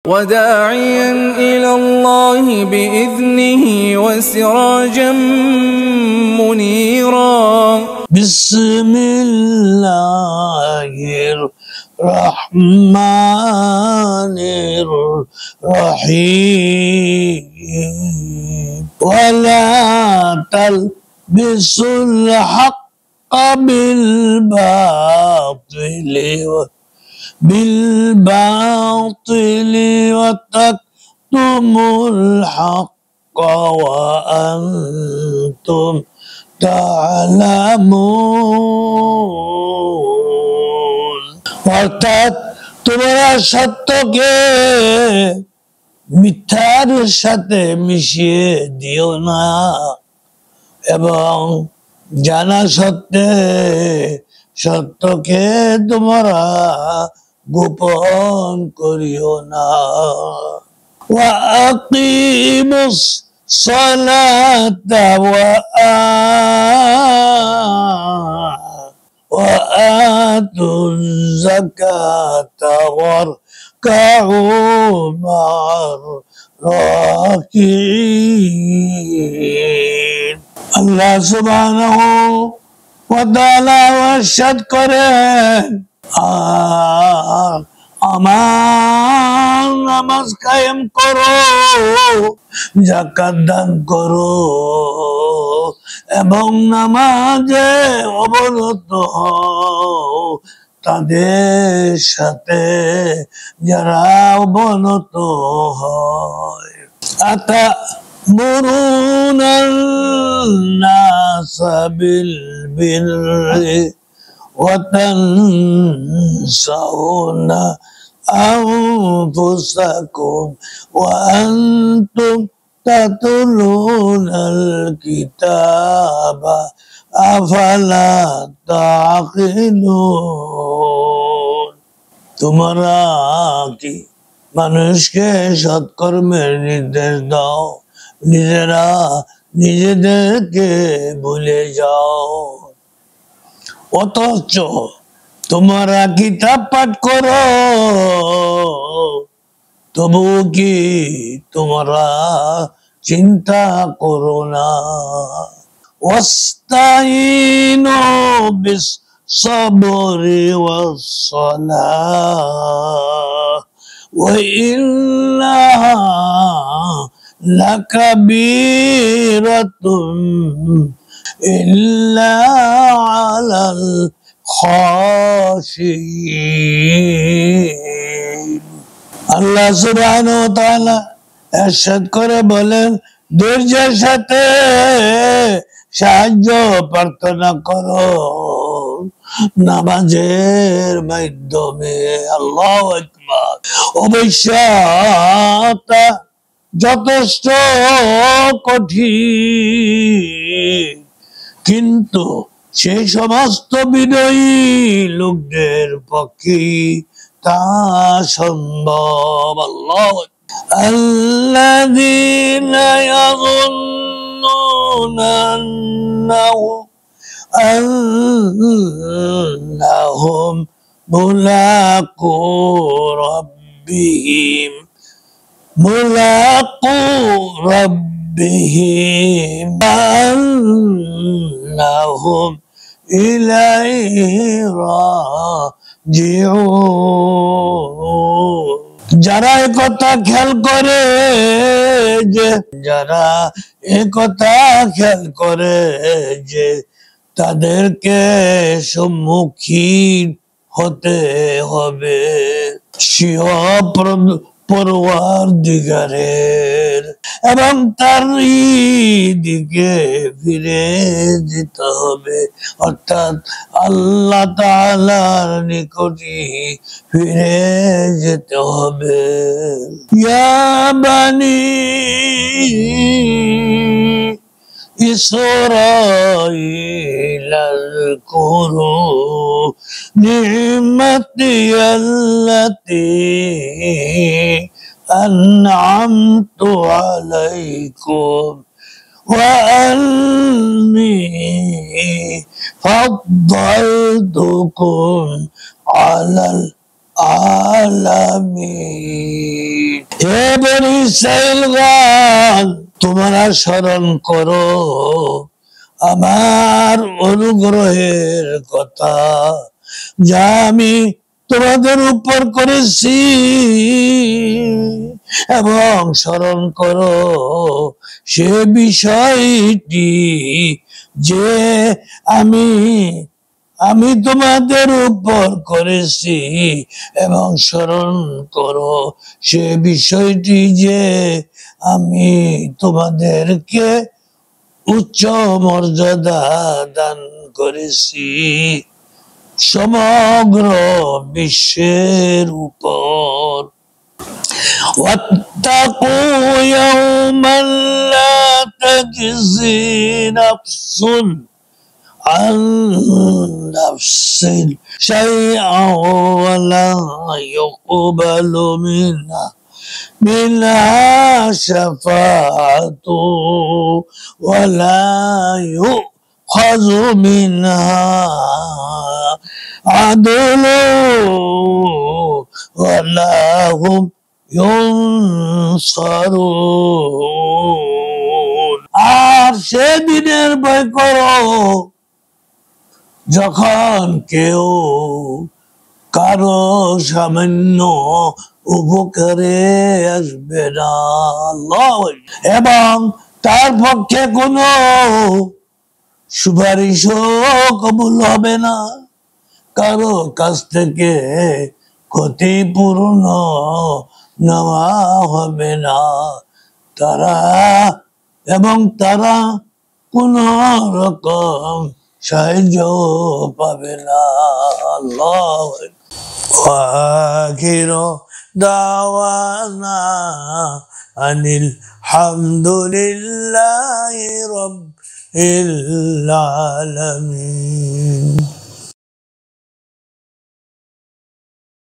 وداعيا إلى الله بإذنه وسراجا منيرا بسم الله الرحمن الرحيم ولا تلبسوا الحق بالباطل وتكتموا الحق وأنتم تعلمون অর্থাৎ তোমরা সত্যকে মিথ্যার সাথে মিশিয়ে দিও না এবং জানা সত্ত্বে সত্যকে তোমরা গোপন করিও না ওয়াকিমুস সালাতা ওয়াতুজ যাকাতা ওয়ারকাউ মা'র রাকিঈন। আল্লাহ সুবহানাহু ওয়া তাআলা ইরশাদ করেন, আমার নামাজ কায়েম করো, যাকাত দান করো এবং নামাজে অবনত হও তাদের সাথে যারা অবনত হয়। আতামুরুনান নাসা বিল বিররি ওয়া তানসাউনা أنفسكم وأنتم تتلون الكتاب أفلا تعقلون। তোমরা কি মানুষকে সৎকর্মের নির্দেশ দাও, নিজেরা নিজেদেরকে ভুলে যাও, অথচ তোমরা কিতাব পাঠ করো, তবু কি তোমরা চিন্তা করো না। ওয়াস্তাইনু বিস-সাবরি ওয়াস-সালাহ ওয়া ইন্নাহা লাকাবীরাতুন ইল্লা আলাল খাশিঈন। আল্লাহ সুবহানাহু ওয়া তাআলা ইরশাদ করে বলেন, ধৈর্যের সাথে সাহায্য প্রার্থনা করো নামাজের মাধ্যমে। আল্লাহু আকবার। অবশ্যই তা যথেষ্ট কঠিন, কিন্তু সেই সমস্ত বিনয়ী লোকদের পক্ষে তা সম্ভব। আল্লাহ আল্লাযীনা ইয়াযুন্নুনা আন্নাহুম মুলাকু রাব্বিহিম আন্নাহুম ইলাইহি রাজিউন। যারা একথা খেয়াল করে যে তাদেরকে সম্মুখীন হতে হবে স্বীয় পরওয়ারদিগারের এবং তার দিকে ফিরে যেতে হবে, অর্থাৎ আল্লাহ তাআলার নিকটে ফিরে যেতে হবে। ইয়া বানি إسرائيل اذكروا نعمتي التي أنعمت عليكم وأني فضلتكم على আলামিন। হে বনি ইসরাঈলগণ, তোমরা স্মরণ করো আমার অনুগ্রহের কথা, যা আমি তোমাদের উপর করেছি, এবং স্মরণ করো সে বিষয়টি যে আমি তোমাদের উপর করেছি, এবং স্মরণ করো সে বিষয়টি যে আমি তোমাদেরকে উচ্চ মর্যাদা দান করেছি সমগ্র বিশ্বের উপর। واتقوا يوما لا تجزي نفس عن نفس شيئا ولا يقبل منها شفاعة ولا يؤخذ منها عدل ولا هم ينصرون। আর সেদিনের ভয় করো যখন কেউ কারো সামান্য উপকারে আসবে না, এবং তার পক্ষে কোনো সুপারিশও কবুল হবে না, কারো কাছ থেকে ক্ষতিপূরণ নেওয়া হবে না, তারা কোন রকম সাহায্য পাবে না। আল্লাহ আখিরু দাওয়ানা আনিল হামদুলিল্লাহি রাব্বিল আলামিন।